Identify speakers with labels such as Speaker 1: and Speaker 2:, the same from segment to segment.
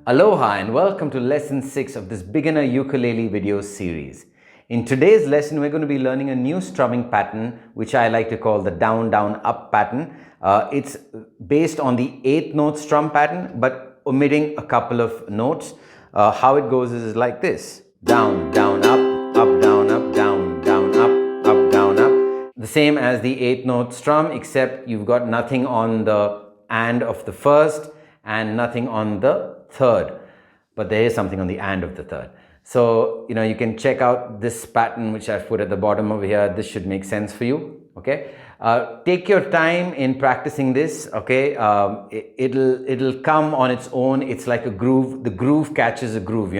Speaker 1: Aloha and welcome to lesson 6 of this beginner ukulele video series. In today's lesson, we're going to be learning a new strumming pattern, which I like to call the down, down, up pattern. It's based on the 8th note strum pattern, but omitting a couple of notes. How it goes is like this. Down, down, up, down, up, down, down, up, down, up. The same as the 8th note strum, except you've got nothing on the and of the first and nothing on the third, but there is something on the and of the third. So, you can check out this pattern which I've put at the bottom over here. This should make sense for you, okay? Take your time in practicing this, okay? It'll come on its own. It's like a groove. The groove catches a groove,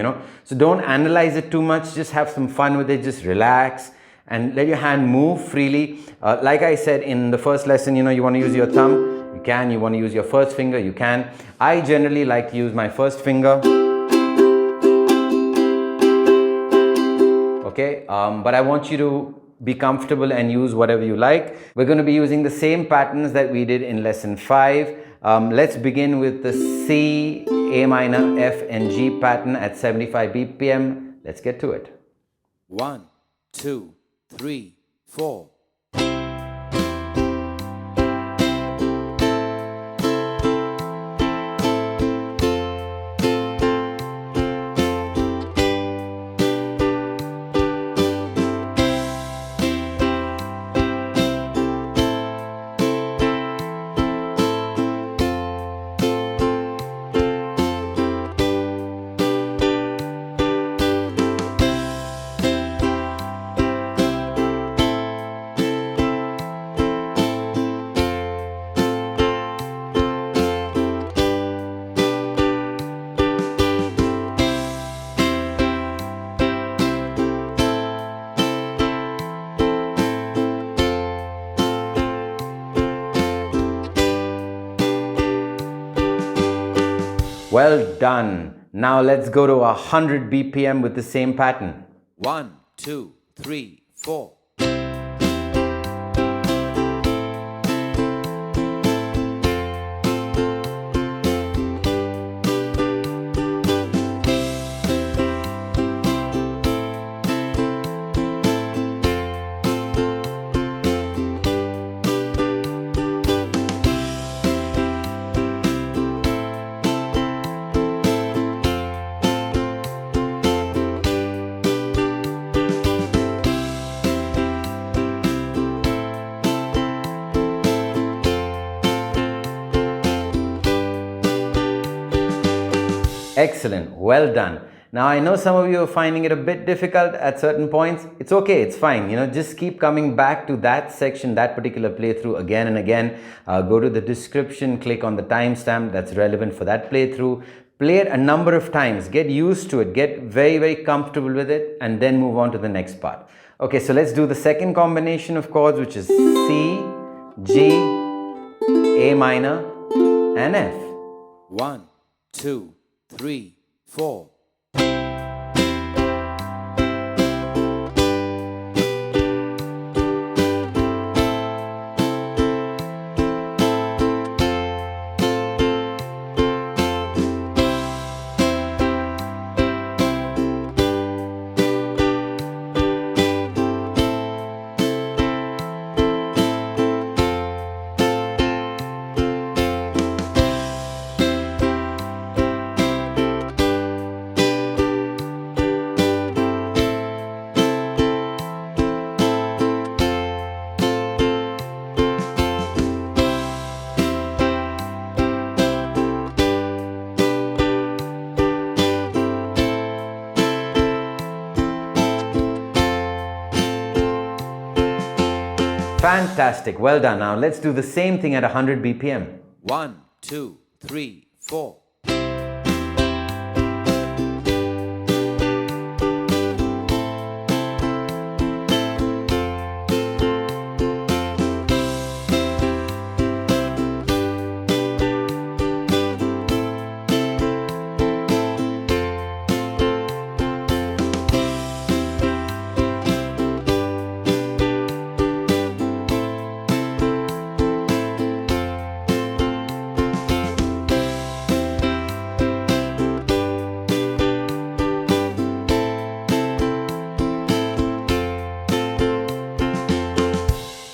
Speaker 1: So don't analyze it too much. Just have some fun with it. Just relax and let your hand move freely. Like I said in the first lesson, you want to use your thumb. You can. You want to use your first finger, you can. I generally like to use my first finger. Okay, but I want you to be comfortable and use whatever you like. We're going to be using the same patterns that we did in lesson 5. Let's begin with the C, A minor, F and G pattern at 75 BPM. Let's get to it.
Speaker 2: 1, 2, 3, 4.
Speaker 1: Well done. Now let's go to 100 BPM with the same pattern.
Speaker 2: 1, 2, 3, 4.
Speaker 1: Excellent. Well done. Now I know some of you are finding it a bit difficult at certain points. It's okay. It's fine. Just keep coming back to that section, that particular playthrough again and again. Go to the description, click on the timestamp that's relevant for that playthrough. Play it a number of times. Get used to it. Get very, very comfortable with it and then move on to the next part. Okay, so let's do the second combination of chords, which is C, G, A minor and F.
Speaker 2: 1, 2, 3, 4.
Speaker 1: Fantastic. Well done. Now let's do the same thing at 100 BPM.
Speaker 2: 1, 2, 3, 4.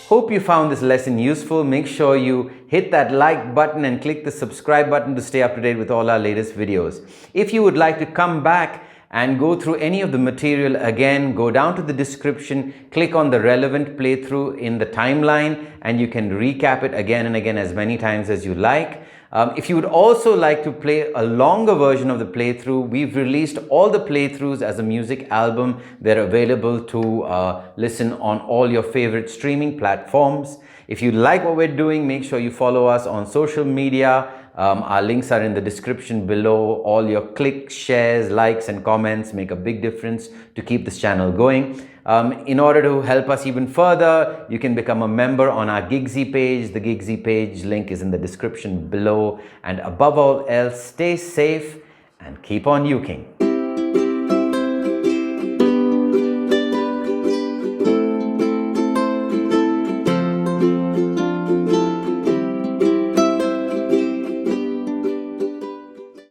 Speaker 1: Hope you found this lesson useful. Make sure you hit that like button and click the subscribe button to stay up to date with all our latest videos. If you would like to come back and go through any of the material again, go down to the description, click on the relevant playthrough in the timeline, and you can recap it again and again as many times as you like. If you would also like to play a longer version of the playthrough, we've released all the playthroughs as a music album. They're available to listen on all your favorite streaming platforms. If you like what we're doing, make sure you follow us on social media. Our links are in the description below. All your clicks, shares, likes and comments make a big difference to keep this channel going. In order to help us even further, you can become a member on our Gigsy page. The Gigsy page link is in the description below. And above all else, stay safe and keep on uking.